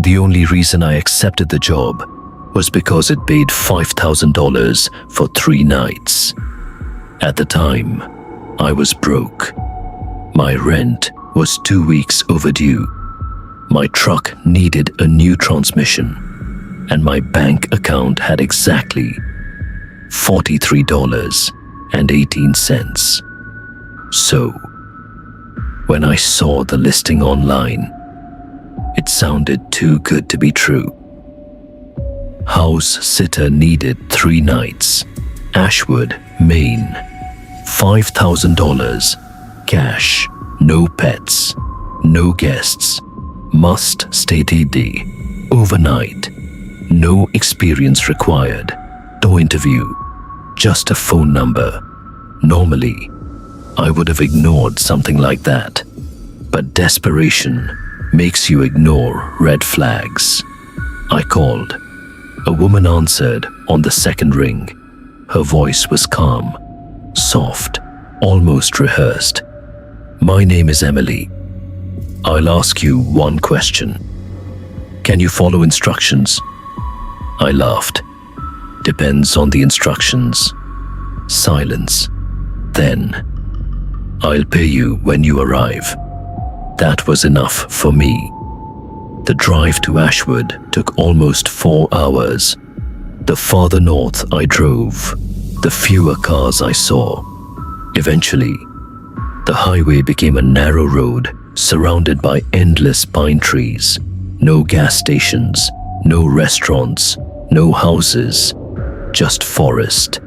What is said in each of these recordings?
The only reason I accepted the job was because it paid $5,000 for 3 nights. At the time, I was broke. My rent was 2 weeks overdue. My truck needed a new transmission, and my bank account had exactly $43.18. So, when I saw the listing online, it sounded too good to be true. House sitter needed 3 nights. Ashwood, Maine. $5,000. Cash. No pets. No guests. Must stay day. Overnight. No experience required. No interview. Just a phone number. Normally, I would have ignored something like that. But desperation makes you ignore red flags. I called. A woman answered on the second ring. Her voice was calm, soft, almost rehearsed. My name is Emily. I'll ask you one question. Can you follow instructions? I laughed. Depends on the instructions. Silence. Then, I'll pay you when you arrive. That was enough for me. The drive to Ashwood took almost 4 hours. The farther north I drove, the fewer cars I saw. Eventually, the highway became a narrow road surrounded by endless pine trees. No gas stations, no restaurants, no houses, just forest.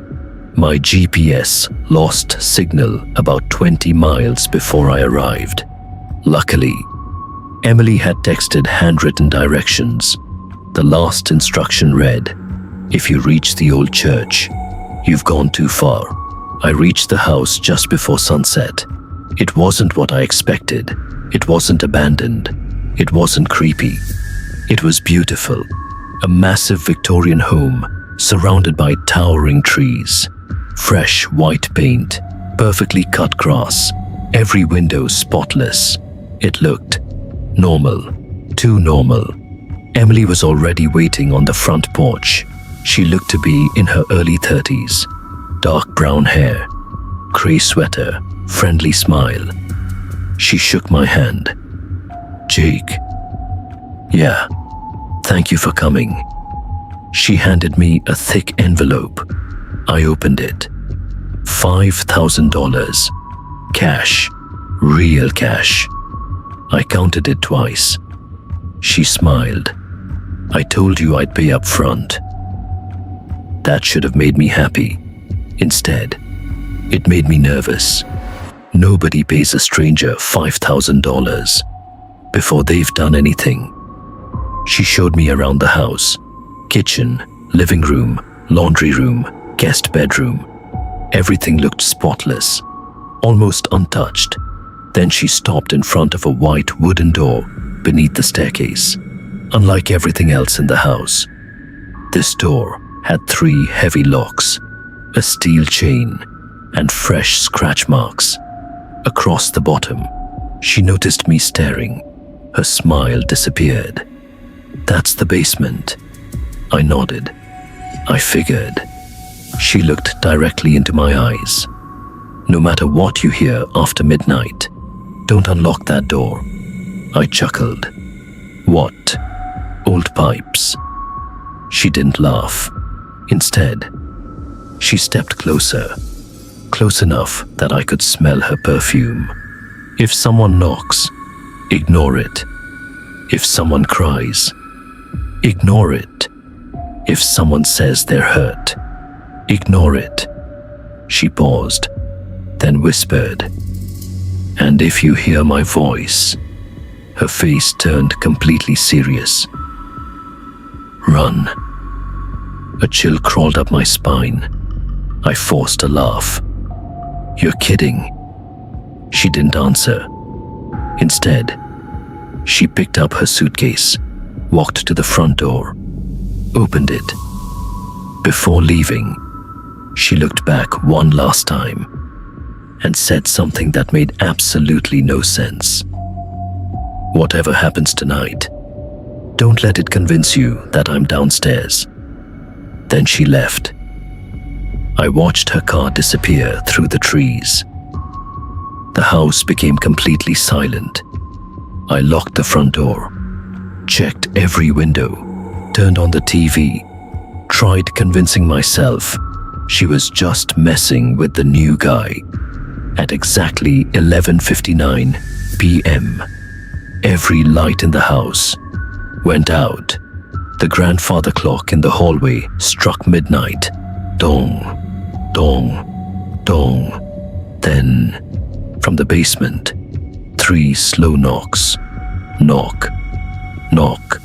My GPS lost signal about 20 miles before I arrived. Luckily, Emily had texted handwritten directions. The last instruction read, "If you reach the old church, you've gone too far." I reached the house just before sunset. It wasn't what I expected. It wasn't abandoned. It wasn't creepy. It was beautiful. A massive Victorian home surrounded by towering trees. Fresh white paint, perfectly cut grass, every window spotless. It looked normal, too normal. Emily was already waiting on the front porch. She looked to be in her early 30s. Dark brown hair, gray sweater, friendly smile. She shook my hand. "Jake." "Yeah, thank you for coming." She handed me a thick envelope. I opened it. $5,000. Cash. Real cash. I counted it twice. She smiled. "I told you I'd pay up front." That should have made me happy. Instead, it made me nervous. Nobody pays a stranger $5,000 before they've done anything. She showed me around the house. Kitchen, living room, laundry room, guest bedroom. Everything looked spotless, almost untouched. Then she stopped in front of a white wooden door beneath the staircase. Unlike everything else in the house, this door had 3 heavy locks, a steel chain, and fresh scratch marks. Across the bottom, she noticed me staring. Her smile disappeared. "That's the basement." I nodded. I figured. She looked directly into my eyes. "No matter what you hear after midnight, don't unlock that door." I chuckled. "What? Old pipes?" She didn't laugh. Instead, she stepped closer, close enough that I could smell her perfume. "If someone knocks, ignore it. If someone cries, ignore it. If someone says they're hurt, ignore it." She paused, then whispered, "And if you hear my voice," her face turned completely serious, "run." A chill crawled up my spine. I forced a laugh. "You're kidding." She didn't answer. Instead, she picked up her suitcase, walked to the front door, opened it. Before leaving, she looked back one last time and said something that made absolutely no sense. "Whatever happens tonight, Don't let it convince you that I'm downstairs." Then she left. I watched her car disappear through the trees. The house became completely silent. I locked the front door, checked every window, turned on the TV, tried convincing myself she was just messing with the new guy. At exactly 11:59 p.m., every light in the house went out. The grandfather clock in the hallway struck midnight. Dong, dong, dong. Then, from the basement, 3 slow knocks. Knock, knock,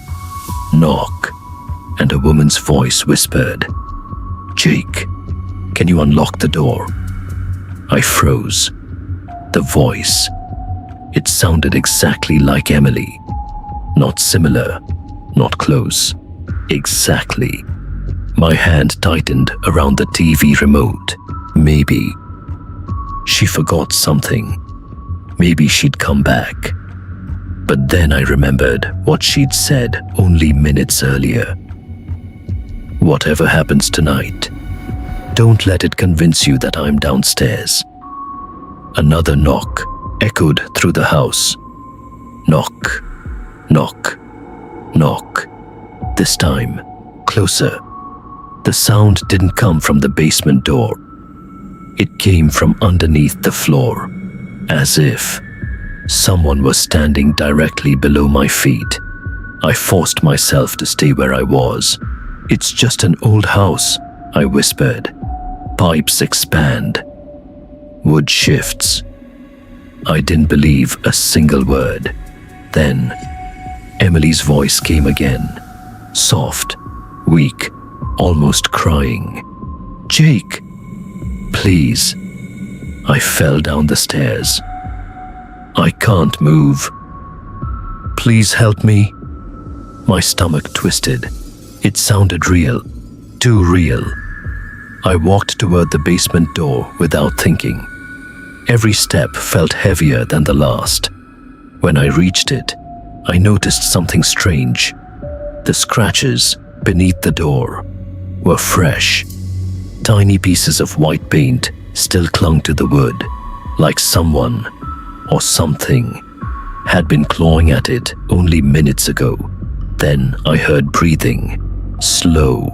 knock. And a woman's voice whispered, "Jake, can you unlock the door?" I froze. The voice, it sounded exactly like Emily. Not similar, not close. Exactly. My hand tightened around the TV remote. Maybe she forgot something. Maybe she'd come back. But then I remembered what she'd said only minutes earlier. "Whatever happens tonight, don't let it convince you that I'm downstairs." Another knock echoed through the house. Knock, knock, knock. This time, closer. The sound didn't come from the basement door. It came from underneath the floor, as if someone was standing directly below my feet. I forced myself to stay where I was. "It's just an old house," I whispered. Pipes expand. Wood shifts. I didn't believe a single word. Then, Emily's voice came again. Soft, weak, almost crying. "Jake, please." I fell down the stairs. "I can't move. Please help me." My stomach twisted. It sounded real, too real. I walked toward the basement door without thinking. Every step felt heavier than the last. When I reached it, I noticed something strange. The scratches beneath the door were fresh. Tiny pieces of white paint still clung to the wood, like someone or something had been clawing at it only minutes ago. Then I heard breathing, slow,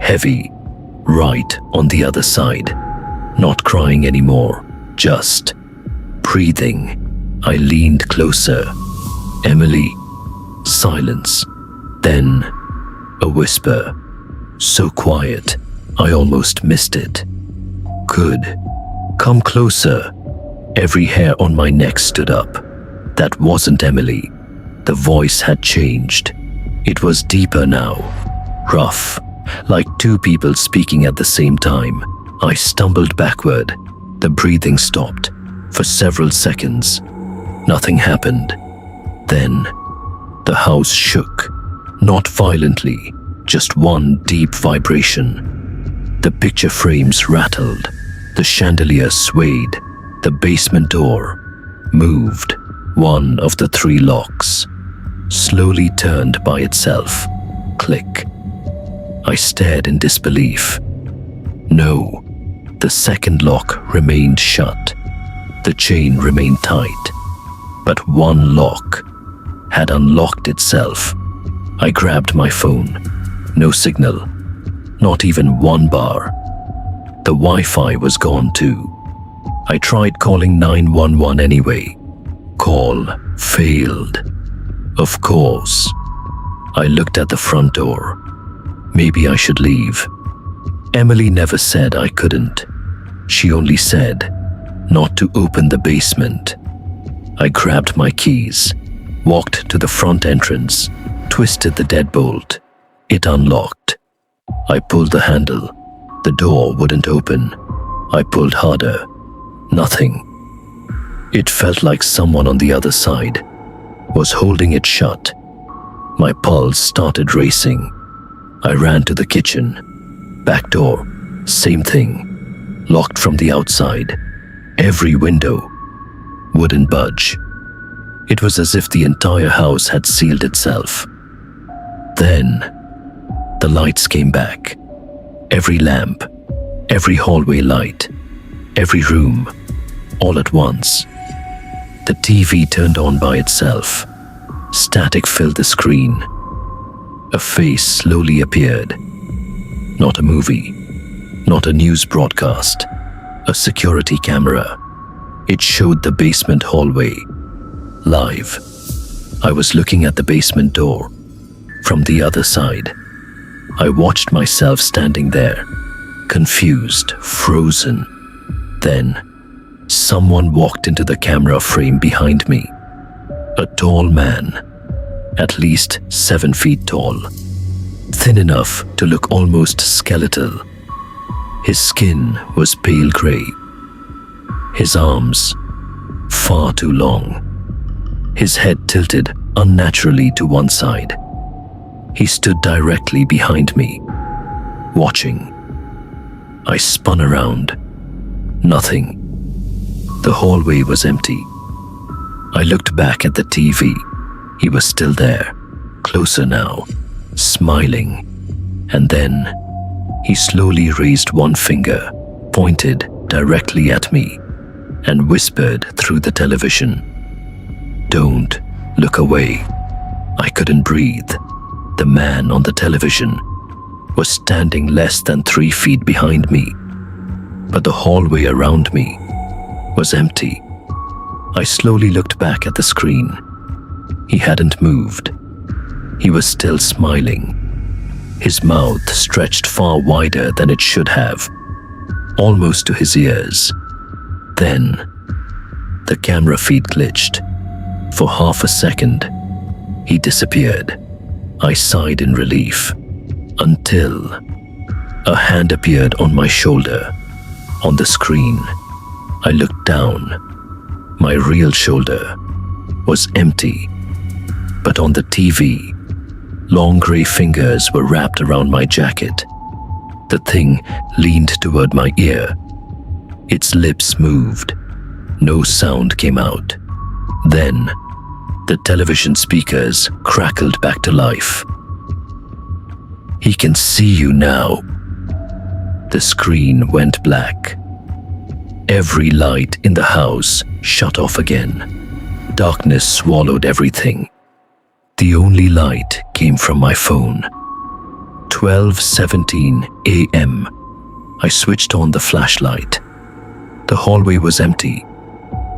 heavy, right on the other side. Not crying anymore, just breathing. I leaned closer. "Emily." Silence. Then a whisper, so quiet I almost missed it. "Good. Come closer." Every hair on my neck stood up. That wasn't Emily. The voice had changed. It was deeper now, rough, like 2 people speaking at the same time. I stumbled backward. The breathing stopped. For several seconds, nothing happened. Then, the house shook. Not violently, just one deep vibration. The picture frames rattled. The chandelier swayed. The basement door moved. One of the 3 locks slowly turned by itself. Click. I stared in disbelief. No, the second lock remained shut. The chain remained tight. But one lock had unlocked itself. I grabbed my phone. No signal. Not even one bar. The Wi-Fi was gone too. I tried calling 911 anyway. Call failed. Of course. I looked at the front door. Maybe I should leave. Emily never said I couldn't. She only said not to open the basement. I grabbed my keys, walked to the front entrance, twisted the deadbolt. It unlocked. I pulled the handle. The door wouldn't open. I pulled harder. Nothing. It felt like someone on the other side was holding it shut. My pulse started racing. I ran to the kitchen. Back door, same thing. Locked from the outside. Every window wouldn't budge. It was as if the entire house had sealed itself. Then, the lights came back. Every lamp, every hallway light, every room, all at once. The TV turned on by itself. Static filled the screen. A face slowly appeared. Not a movie, not a news broadcast, a security camera. It showed the basement hallway, live. I was looking at the basement door. From the other side, I watched myself standing there, confused, frozen. Then, someone walked into the camera frame behind me. A tall man, at least 7 feet tall, thin enough to look almost skeletal. His skin was pale gray. His arms, far too long. His head tilted unnaturally to one side. He stood directly behind me, watching. I spun around. Nothing. The hallway was empty. I looked back at the TV. He was still there, closer now, smiling. And then, he slowly raised one finger, pointed directly at me, and whispered through the television, "Don't look away." I couldn't breathe. The man on the television was standing less than 3 feet behind me, but the hallway around me was empty. I slowly looked back at the screen. He hadn't moved. He was still smiling. His mouth stretched far wider than it should have, almost to his ears. Then, the camera feed glitched. For half a second, he disappeared. I sighed in relief, until a hand appeared on my shoulder. On the screen, I looked down. My real shoulder was empty, but on the TV, long gray fingers were wrapped around my jacket. The thing leaned toward my ear. Its lips moved. No sound came out. Then, the television speakers crackled back to life. "He can see you now." The screen went black. Every light in the house shut off again. Darkness swallowed everything. The only light came from my phone. 12:17 a.m. I switched on the flashlight. The hallway was empty.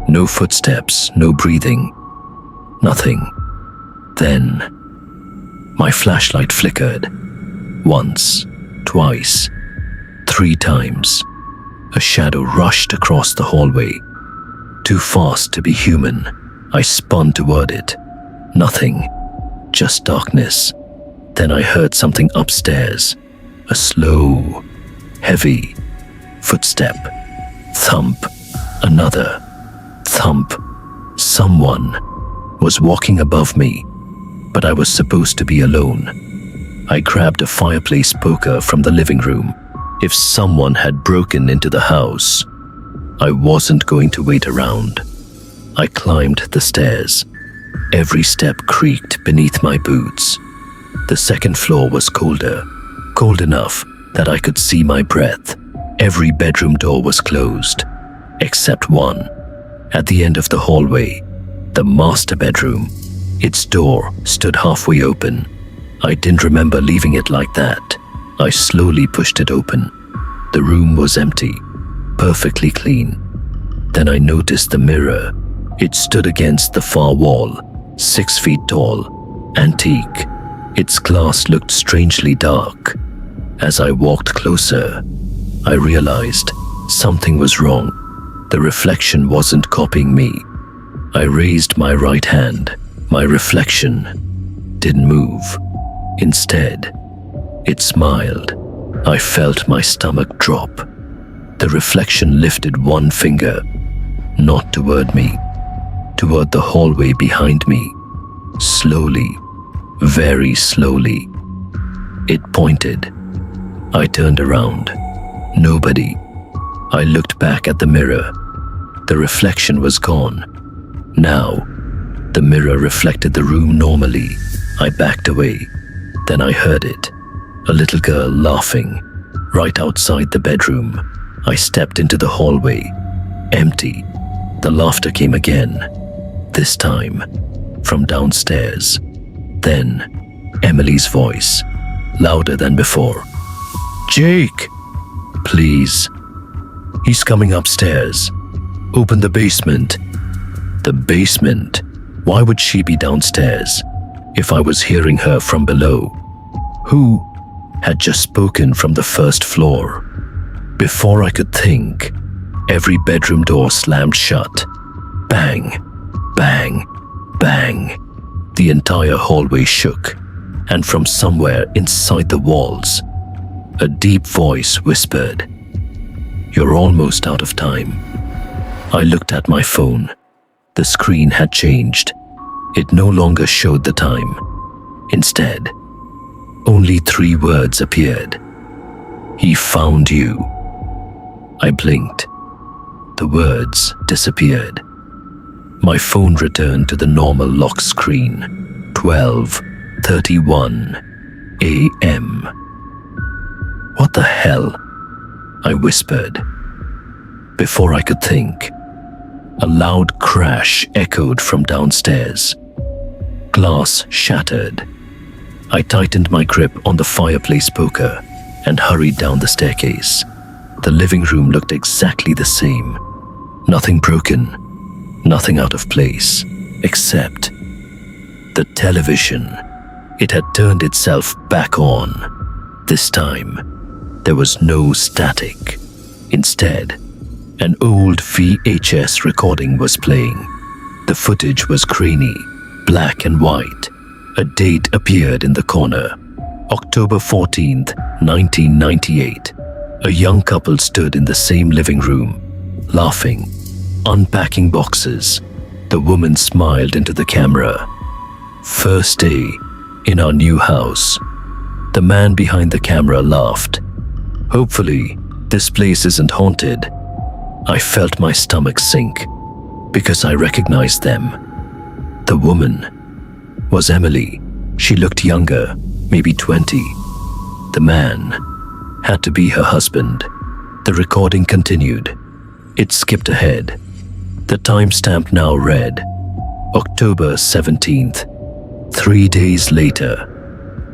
No footsteps, no breathing. Nothing. Then, my flashlight flickered. Once, twice, 3 times. A shadow rushed across the hallway. Too fast to be human, I spun toward it. Nothing. Just darkness. Then I heard something upstairs. A slow, heavy footstep. Thump. Another. Thump. Someone was walking above me, but I was supposed to be alone. I grabbed a fireplace poker from the living room. If someone had broken into the house, I wasn't going to wait around. I climbed the stairs. Every step creaked beneath my boots. The second floor was colder, cold enough that I could see my breath. Every bedroom door was closed, except one. At the end of the hallway, the master bedroom. Its door stood halfway open. I didn't remember leaving it like that. I slowly pushed it open. The room was empty, perfectly clean. Then I noticed the mirror. It stood against the far wall, 6 feet tall, antique. Its glass looked strangely dark. As I walked closer, I realized something was wrong. The reflection wasn't copying me. I raised my right hand. My reflection didn't move. Instead, it smiled. I felt my stomach drop. The reflection lifted one finger, not toward me, toward the hallway behind me. Slowly, very slowly. It pointed. I turned around. Nobody. I looked back at the mirror. The reflection was gone. Now, the mirror reflected the room normally. I backed away. Then I heard it, a little girl laughing, right outside the bedroom. I stepped into the hallway. Empty. The laughter came again, this time from downstairs. Then Emily's voice, louder than before. "Jake, please. He's coming upstairs. Open the basement." The basement? Why would she be downstairs if I was hearing her from below? Who had just spoken from the first floor? Before I could think, every bedroom door slammed shut. Bang, bang, bang. The entire hallway shook, and from somewhere inside the walls, a deep voice whispered, "You're almost out of time." I looked at my phone. The screen had changed. It no longer showed the time. Instead, only 3 words appeared. "He found you." I blinked. The words disappeared. My phone returned to the normal lock screen. 12:31 a.m. "What the hell?" I whispered. Before I could think, a loud crash echoed from downstairs. Glass shattered. I tightened my grip on the fireplace poker and hurried down the staircase. The living room looked exactly the same. Nothing broken, nothing out of place, except the television. It had turned itself back on. This time, there was no static. Instead, an old VHS recording was playing. The footage was grainy, black and white. A date appeared in the corner. October 14th, 1998. A young couple stood in the same living room, laughing, unpacking boxes. The woman smiled into the camera. "First day in our new house." The man behind the camera laughed. "Hopefully, this place isn't haunted." I felt my stomach sink because I recognized them. The woman was Emily. She looked younger, maybe 20. The man had to be her husband. The recording continued. It skipped ahead. The timestamp now read October 17th, 3 days later.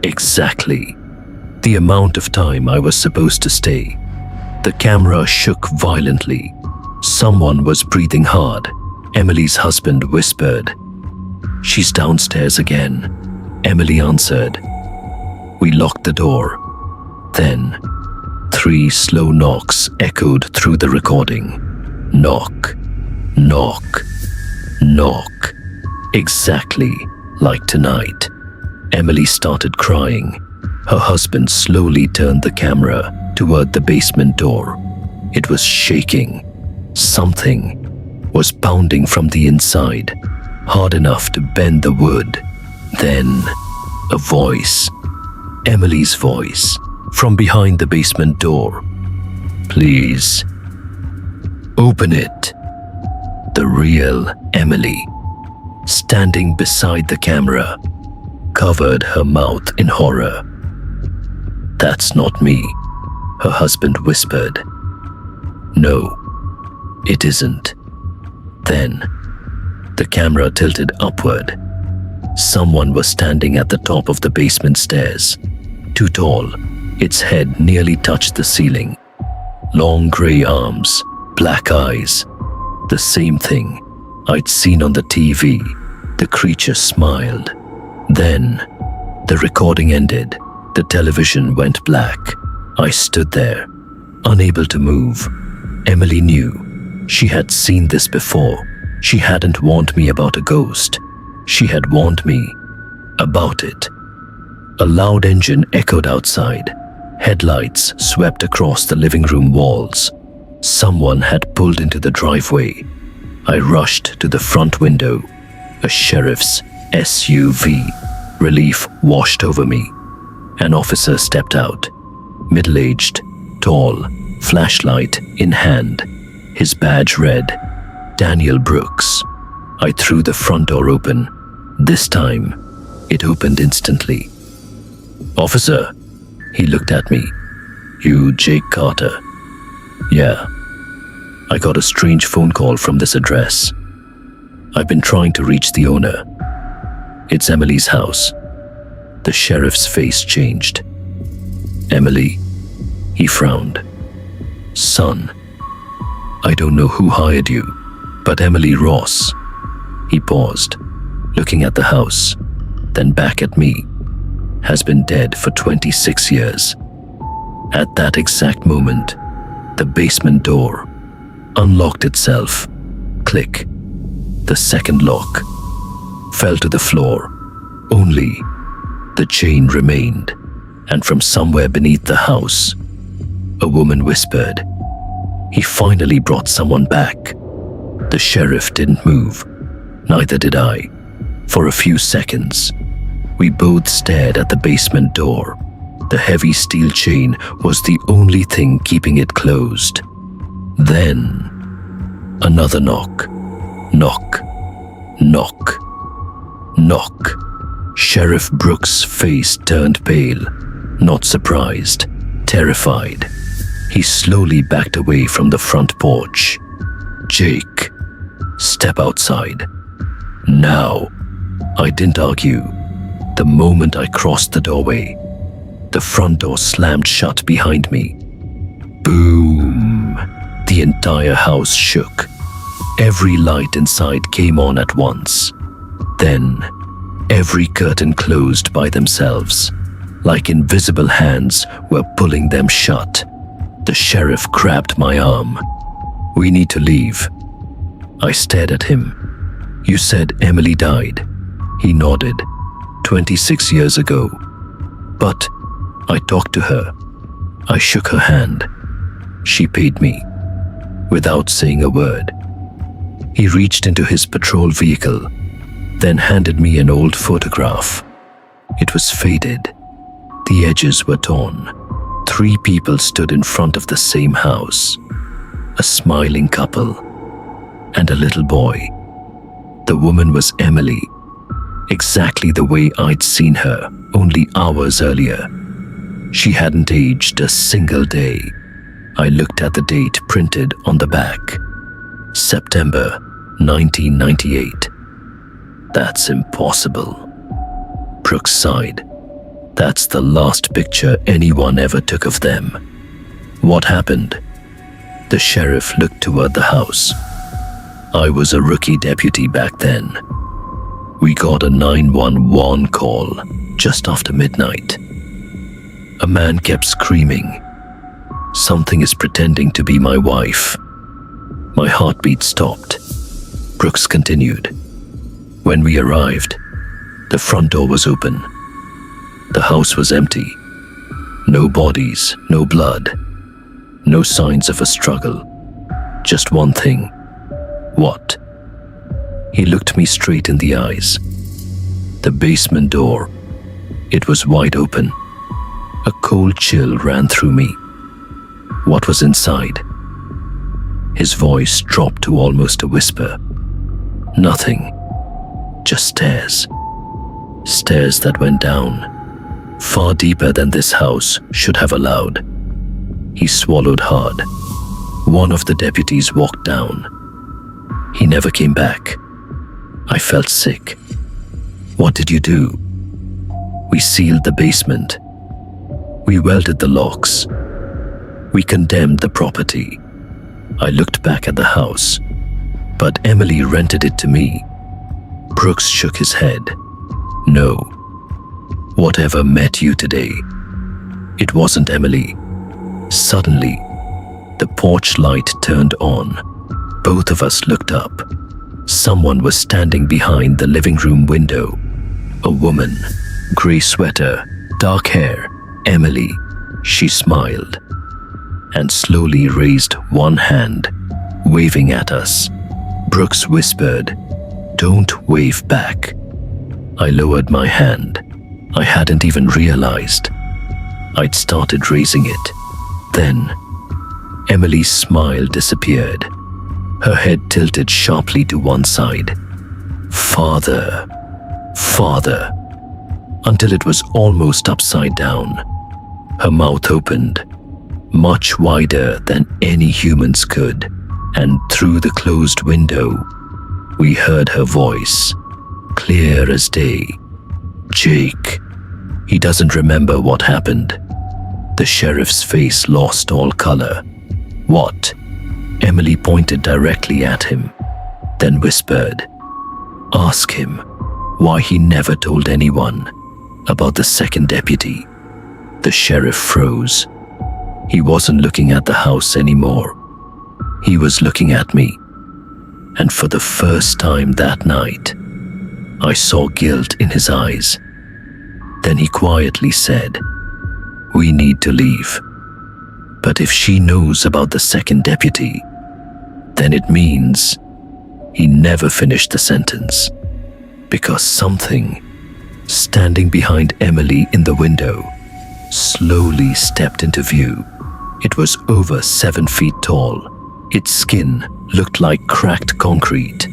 Exactly the amount of time I was supposed to stay. The camera shook violently. Someone was breathing hard. Emily's husband whispered, "She's downstairs again." Emily answered. We locked the door. Then, 3 slow knocks echoed through the recording. Knock, knock, knock. Exactly like tonight. Emily started crying. Her husband slowly turned the camera toward the basement door. It was shaking. Something was pounding from the inside, hard enough to bend the wood. Then, a voice, Emily's voice, from behind the basement door. "Please, open it." The real Emily, standing beside the camera, covered her mouth in horror. "That's not me," her husband whispered. "No, it isn't." Then, the camera tilted upward. Someone was standing at the top of the basement stairs, too tall. Its head nearly touched the ceiling. Long gray arms, black eyes. The same thing I'd seen on the TV. The creature smiled. Then, the recording ended. The television went black. I stood there, unable to move. Emily knew. She had seen this before. She hadn't warned me about a ghost. She had warned me about it. A loud engine echoed outside. Headlights swept across the living room walls. Someone had pulled into the driveway. I rushed to the front window. A sheriff's SUV. Relief washed over me. An officer stepped out. Middle-aged, tall, flashlight in hand. His badge read, Daniel Brooks. I threw the front door open. This time, it opened instantly. "Officer," he looked at me. "You Jake Carter?" "Yeah. I got a strange phone call from this address. I've been trying to reach the owner. It's Emily's house." The sheriff's face changed. "Emily?" He frowned. "Son, I don't know who hired you, but Emily Ross." He paused, looking at the house, then back at me. "Has been dead for 26 years. At that exact moment, the basement door unlocked itself. Click. The second lock fell to the floor. Only the chain remained, and from somewhere beneath the house, a woman whispered, 'He finally brought someone back.'" The sheriff didn't move. Neither did I. For a few seconds, we both stared at the basement door. The heavy steel chain was the only thing keeping it closed. Then, another knock. Knock. Knock. Knock. Sheriff Brooks' face turned pale, not surprised, terrified. He slowly backed away from the front porch. "Jake, step outside. Now." I didn't argue. The moment I crossed the doorway, the front door slammed shut behind me. Boom! The entire house shook. Every light inside came on at once. Then, every curtain closed by themselves, like invisible hands were pulling them shut. The sheriff grabbed my arm. "We need to leave." I stared at him. "You said Emily died." He nodded. 26 years ago. "But I talked to her." I shook her hand. "She paid me," without saying a word. He reached into his patrol vehicle, then handed me an old photograph. It was faded. The edges were torn. 3 people stood in front of the same house. A smiling couple and a little boy. The woman was Emily, exactly the way I'd seen her only hours earlier. She hadn't aged a single day. I looked at the date printed on the back. September 1998. "That's impossible." Brooks sighed. "That's the last picture anyone ever took of them." "What happened?" The sheriff looked toward the house. "I was a rookie deputy back then. We got a 911 call just after midnight. A man kept screaming, 'Something is pretending to be my wife.' My heartbeat stopped." Brooks continued. "When we arrived, the front door was open. The house was empty. No bodies, no blood, no signs of a struggle. Just one thing." "What?" He looked me straight in the eyes. "The basement door. It was wide open." A cold chill ran through me. "What was inside?" His voice dropped to almost a whisper. "Nothing. Just stairs. Stairs that went down, far deeper than this house should have allowed." He swallowed hard. One of the deputies walked down. He never came back. I felt sick. "What did you do?" "We sealed the basement. We welded the locks. We condemned the property." I looked back at the house, but Emily rented it to me. Brooks shook his head. "No. Whatever met you today, it wasn't Emily." Suddenly, the porch light turned on. Both of us looked up. Someone was standing behind the living room window. A woman, gray sweater, dark hair. "Emily," she smiled, and slowly raised one hand, waving at us. Brooks whispered, "Don't wave back." I lowered my hand. I hadn't even realized I'd started raising it. Then, Emily's smile disappeared. Her head tilted sharply to one side. "Father, Father." until it was almost upside down. Her mouth opened, much wider than any humans could, and through the closed window, we heard her voice, clear as day. Jake. He doesn't remember what happened. The sheriff's face lost all color. What? Emily pointed directly at him, then whispered, "Ask him why he never told anyone about the second deputy." The sheriff froze. He wasn't looking at the house anymore. He was looking at me. And for the first time that night, I saw guilt in his eyes. Then he quietly said, "We need to leave. But if she knows about the second deputy, then it means..." He never finished the sentence, because something standing behind Emily in the window slowly stepped into view. It was over 7 feet tall. Its skin looked like cracked concrete.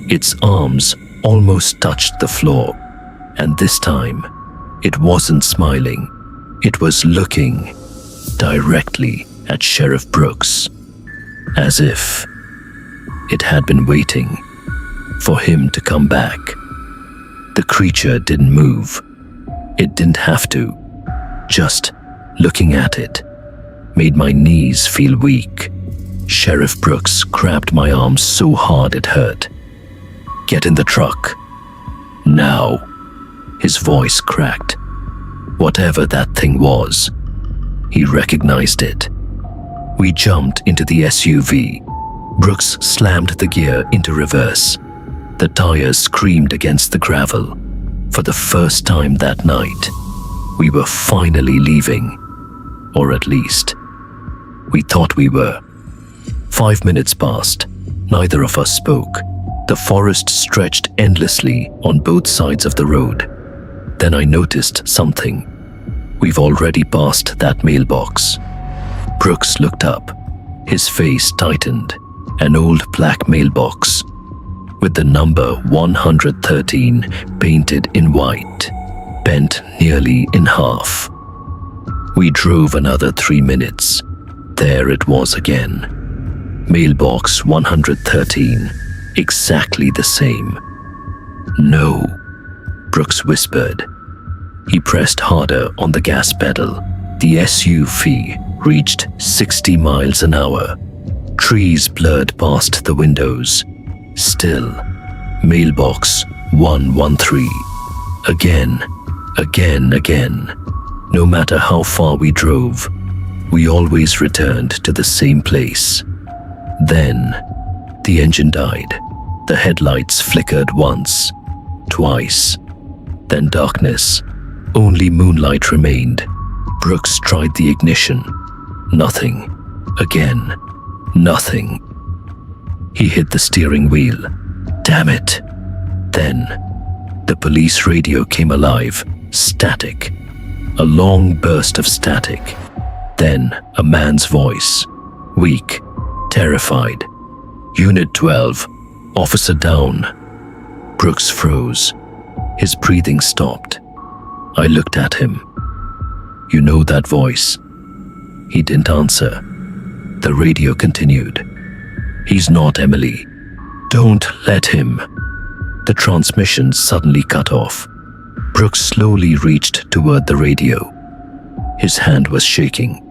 Its arms almost touched the floor. And this time, it wasn't smiling. It was looking directly at Sheriff Brooks, as if it had been waiting for him to come back. The creature didn't move. It didn't have to. Just looking at it made my knees feel weak. Sheriff Brooks grabbed my arm so hard it hurt. "Get in the truck. Now." His voice cracked. Whatever that thing was, he recognized it. We jumped into the SUV. Brooks slammed the gear into reverse. The tires screamed against the gravel. For the first time that night, we were finally leaving. Or at least, we thought we were. 5 minutes passed. Neither of us spoke. The forest stretched endlessly on both sides of the road. Then I noticed something. We've already passed that mailbox. Brooks looked up. His face tightened. An old black mailbox with the number 113 painted in white, bent nearly in half. We drove another 3 minutes. There it was again. Mailbox 113, exactly the same. "No," Brooks whispered. He pressed harder on the gas pedal. The SUV reached 60 miles an hour. Trees blurred past the windows. Still, mailbox 113. Again. No matter how far we drove, we always returned to the same place. Then, the engine died. The headlights flickered once, twice. Then darkness. Only moonlight remained. Brooks tried the ignition. Nothing. Again. Nothing. He hit the steering wheel. Damn it. Then, the police radio came alive. Static. A long burst of static. Then, a man's voice. Weak. Terrified. "Unit 12. Officer down." Brooks froze. His breathing stopped. I looked at him. "You know that voice?" He didn't answer. The radio continued. "He's not Emily. Don't let him." The transmission suddenly cut off. Brooks slowly reached toward the radio. His hand was shaking.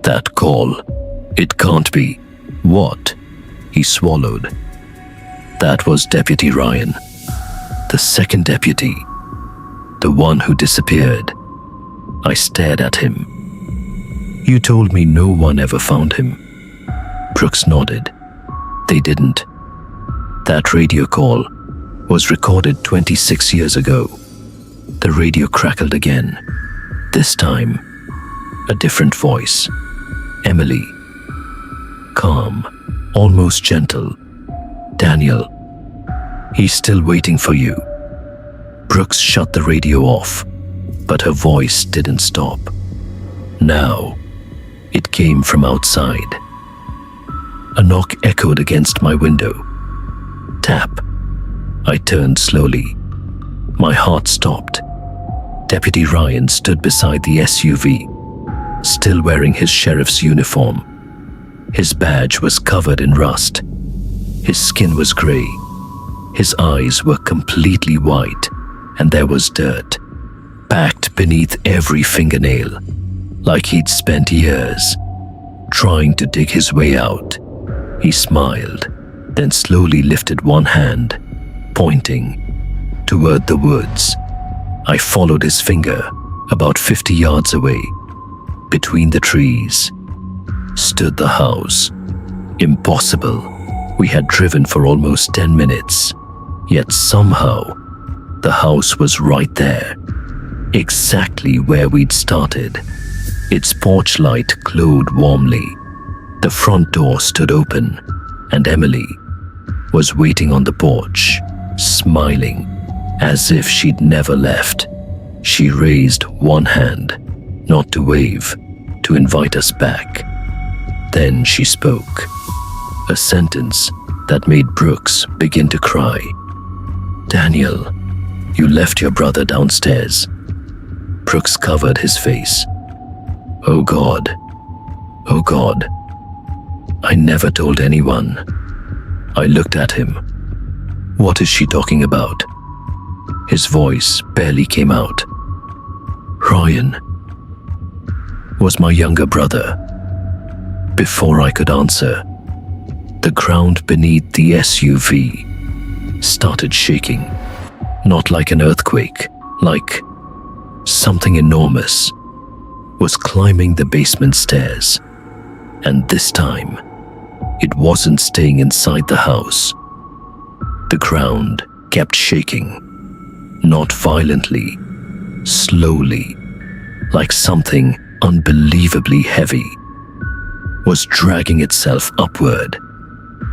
"That call. It can't be." "What?" He swallowed. "That was Deputy Ryan. The second deputy. The one who disappeared." I stared at him. "You told me no one ever found him." Brooks nodded. "They didn't. That radio call was recorded 26 years ago." The radio crackled again. This time, a different voice. Emily. Calm, almost gentle. "Daniel, he's still waiting for you." Brooks shut the radio off, but her voice didn't stop. Now, it came from outside. A knock echoed against my window. Tap. I turned slowly. My heart stopped. Deputy Ryan stood beside the SUV, still wearing his sheriff's uniform. His badge was covered in rust. His skin was grey. His eyes were completely white, and there was dirt packed beneath every fingernail, like he'd spent years trying to dig his way out. He smiled, then slowly lifted one hand, pointing toward the woods. I followed his finger. About 50 yards away, between the trees, stood the house. Impossible. We had driven for almost 10 minutes, yet somehow the house was right there, exactly where we'd started. Its porch light glowed warmly. The front door stood open, and Emily was waiting on the porch, smiling as if she'd never left. She raised one hand, not to wave, to invite us back. Then she spoke, a sentence that made Brooks begin to cry. "Daniel, you left your brother downstairs." Brooks covered his face. "Oh God, oh God. I never told anyone." I looked at him. "What is she talking about?" His voice barely came out. "Ryan was my younger brother." Before I could answer, the ground beneath the SUV started shaking. Not like an earthquake, like something enormous was climbing the basement stairs. And this time, it wasn't staying inside the house. The ground kept shaking, not violently, slowly, like something unbelievably heavy was dragging itself upward.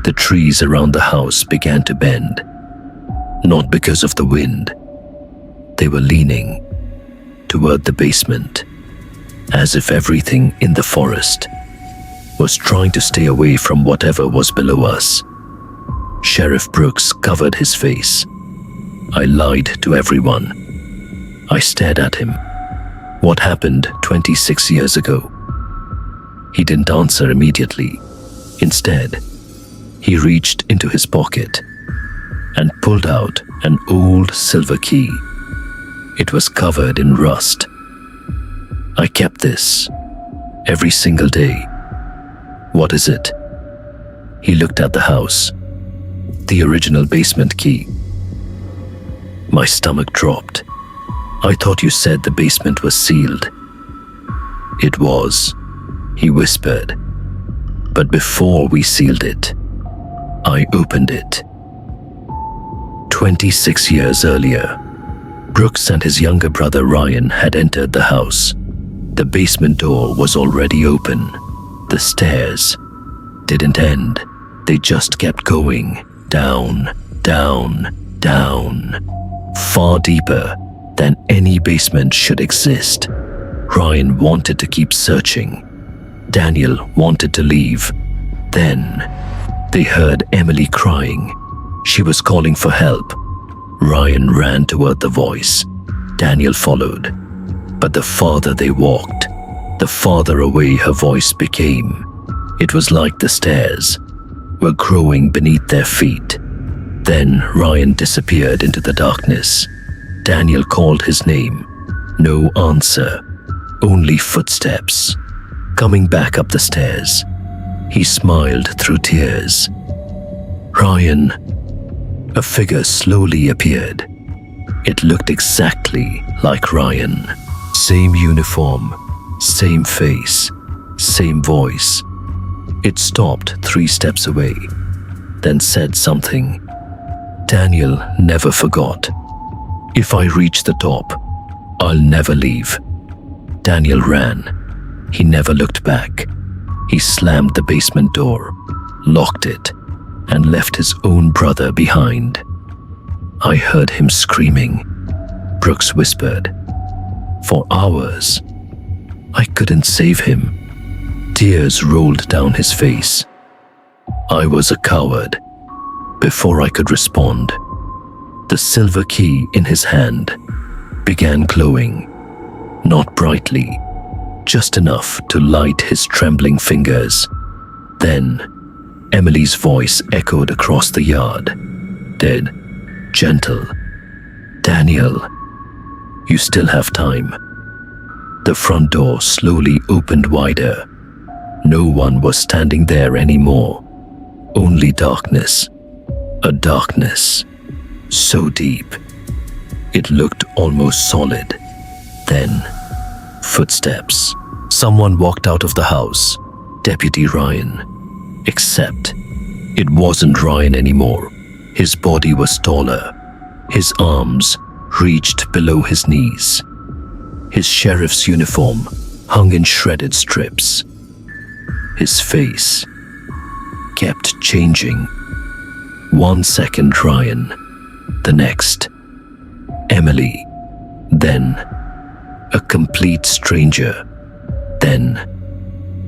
The trees around the house began to bend, not because of the wind. They were leaning toward the basement, as if everything in the forest was trying to stay away from whatever was below us. Sheriff Brooks covered his face. I lied to everyone. I stared at him. What happened 26 years ago? He didn't answer immediately. Instead, he reached into his pocket and pulled out an old silver key. It was covered in rust. "I kept this every single day." "What is it?" He looked at the house. "The original basement key." My stomach dropped. "I thought you said the basement was sealed." "It was," he whispered. "But before we sealed it, I opened it." 26 years earlier, Brooks and his younger brother Ryan had entered the house. The basement door was already open. The stairs didn't end. They just kept going, down, down, down, far deeper than any basement should exist. Ryan wanted to keep searching. Daniel wanted to leave. Then they heard Emily crying. She was calling for help. Ryan ran toward the voice. Daniel followed. But the farther they walked, the farther away her voice became. It was like the stairs were growing beneath their feet. Then Ryan disappeared into the darkness. Daniel called his name. No answer. Only footsteps coming back up the stairs. He smiled through tears. "Ryan." A figure slowly appeared. It looked exactly like Ryan. Same uniform, same face, same voice. It stopped 3 steps away, then said something. Daniel never forgot. "If I reach the top, I'll never leave." Daniel ran. He never looked back. He slammed the basement door, locked it, and left his own brother behind. I heard him screaming. Brooks whispered. For hours, I couldn't save him. Tears rolled down his face. I was a coward. Before I could respond, the silver key in his hand began glowing, not brightly, just enough to light his trembling fingers. Then, Emily's voice echoed across the yard, dead, gentle. "Daniel, you still have time." The front door slowly opened wider. No one was standing there anymore. Only darkness. A darkness so deep, it looked almost solid. Then, footsteps. Someone walked out of the house. Deputy Ryan. Except, it wasn't Ryan anymore. His body was taller. His arms reached below his knees. His sheriff's uniform hung in shredded strips. His face kept changing. 1 second Ryan, the next Emily, then a complete stranger, then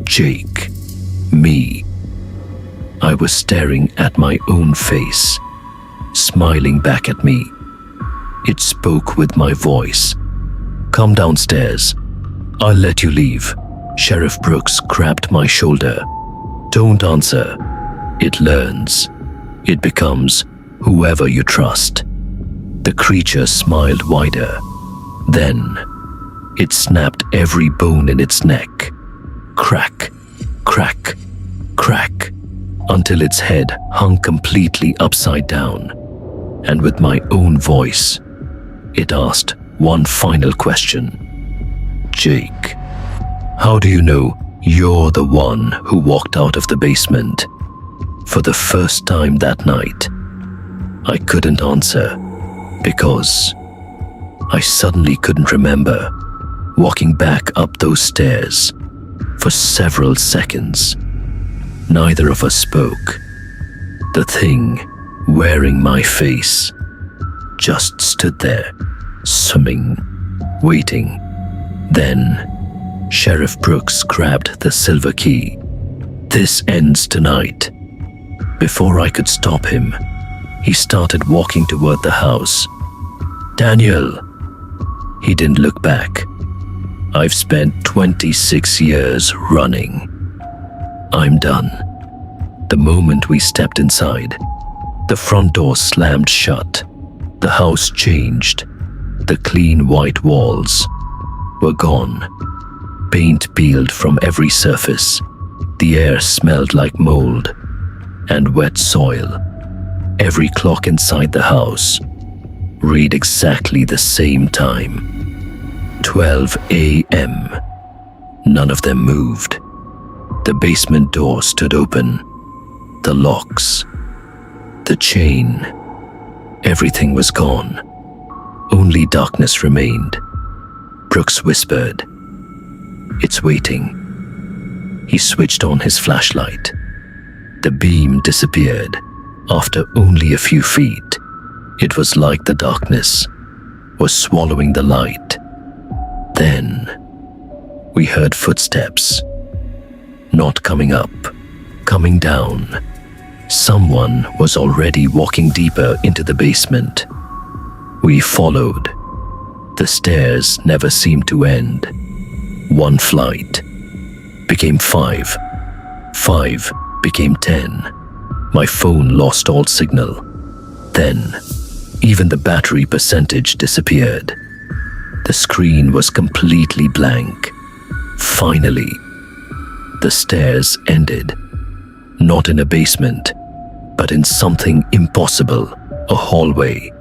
Jake, me. I was staring at my own face, smiling back at me. It spoke with my voice. "Come downstairs. I'll let you leave." Sheriff Brooks grabbed my shoulder. "Don't answer. It learns. It becomes whoever you trust." The creature smiled wider. Then, it snapped every bone in its neck. Crack, crack, crack, until its head hung completely upside down. And with my own voice, it asked one final question. "Jake, how do you know you're the one who walked out of the basement?" For the first time that night, I couldn't answer because I suddenly couldn't remember walking back up those stairs. For several seconds, neither of us spoke. The thing wearing my face just stood there, swimming, waiting. Then, Sheriff Brooks grabbed the silver key. "This ends tonight." Before I could stop him, he started walking toward the house. "Daniel." He didn't look back. "I've spent 26 years running. I'm done." The moment we stepped inside, the front door slammed shut. The house changed. The clean white walls were gone. Paint peeled from every surface. The air smelled like mold and wet soil. Every clock inside the house read exactly the same time. 12 a.m. None of them moved. The basement door stood open. The locks, the chain, everything was gone. Only darkness remained. Brooks whispered, "It's waiting." He switched on his flashlight. The beam disappeared after only a few feet. It was like the darkness was swallowing the light. Then, we heard footsteps. Not coming up, coming down. Someone was already walking deeper into the basement. We followed. The stairs never seemed to end. One flight became 5. 5 became 10. My phone lost all signal. Then, even the battery percentage disappeared. The screen was completely blank. Finally, the stairs ended. Not in a basement, but in something impossible, a hallway.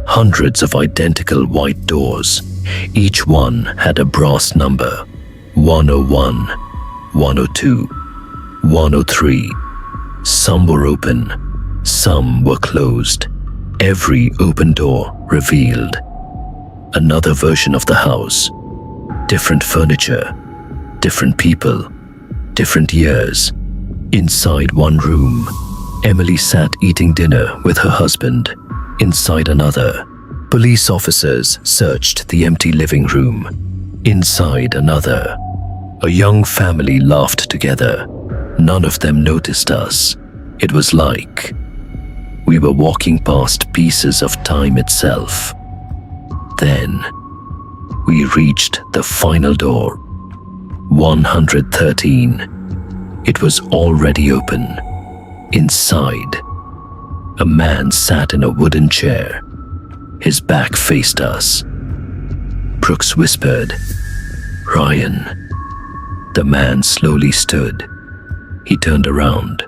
Hundreds of identical white doors. Each one had a brass number. 101, 102, 103. Some were open, some were closed. Every open door revealed another version of the house. Different furniture, different people, different years. Inside one room, Emily sat eating dinner with her husband. Inside another, police officers searched the empty living room. Inside another, a young family laughed together. None of them noticed us. It was like we were walking past pieces of time itself. Then, We reached the final door. 113. It was already open. Inside, a man sat in a wooden chair. His back faced us. Brooks whispered, "Ryan." The man slowly stood. He turned around.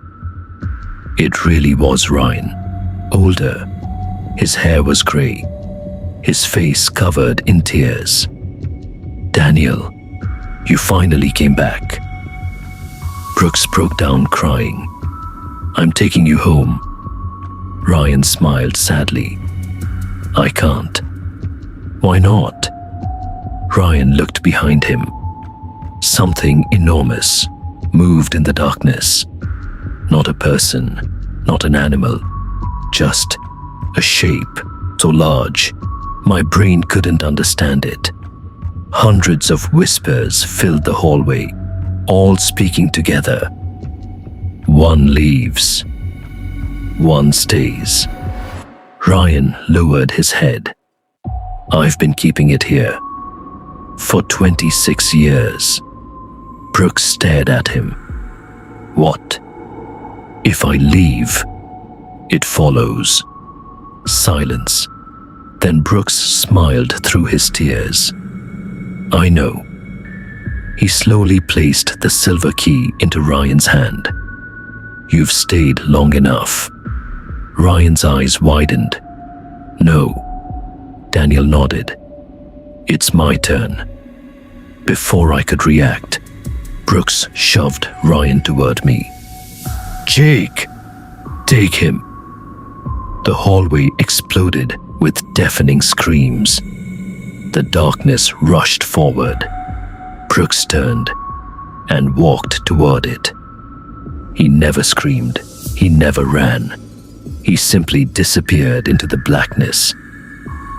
It really was Ryan, older. His hair was gray, his face covered in tears. "Daniel, you finally came back." Brooks broke down crying. "I'm taking you home." Ryan smiled sadly. "I can't." "Why not?" Ryan looked behind him. Something enormous moved in the darkness. Not a person, not an animal, just a shape so large my brain couldn't understand it. Hundreds of whispers filled the hallway, all speaking together. One leaves, one stays. Ryan lowered his head. "I've been keeping it here for 26 years. Brooks stared at him. "What? If I leave, it follows." Silence. Then Brooks smiled through his tears. "I know." He slowly placed the silver key into Ryan's hand. "You've stayed long enough." Ryan's eyes widened. "No." Daniel nodded. "It's my turn." Before I could react, Brooks shoved Ryan toward me. "Jake, take him." The hallway exploded with deafening screams. The darkness rushed forward. Brooks turned and walked toward it. He never screamed. He never ran. He simply disappeared into the blackness.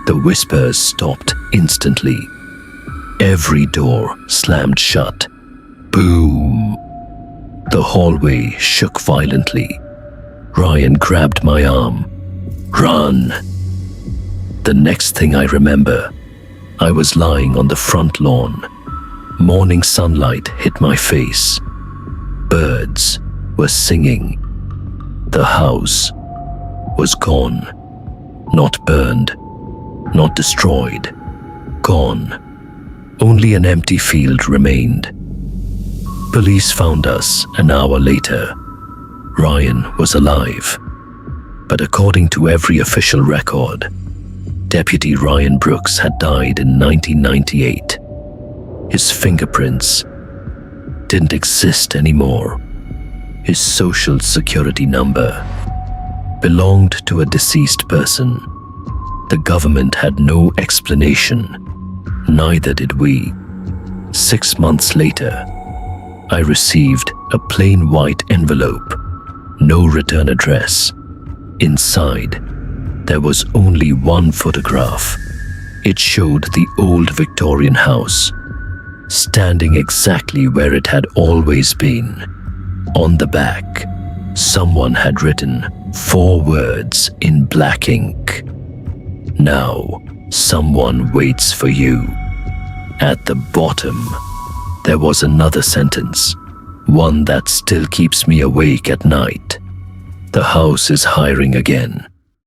The whispers stopped instantly. Every door slammed shut. Boom! The hallway shook violently. Ryan grabbed my arm. "Run!" The next thing I remember, I was lying on the front lawn. Morning sunlight hit my face. Birds were singing. The house was gone. Not burned, not destroyed. Gone. Only an empty field remained. Police found us an hour later. Ryan was alive. But according to every official record, Deputy Ryan Brooks had died in 1998. His fingerprints didn't exist anymore. His social security number belonged to a deceased person. The government had no explanation. Neither did we. 6 months later, I received a plain white envelope, no return address. Inside, there was only one photograph. It showed the old Victorian house, standing exactly where it had always been. On the back, someone had written 4 words in black ink. "Now, someone waits for you." At the bottom, there was another sentence, one that still keeps me awake at night. "The house is hiring again.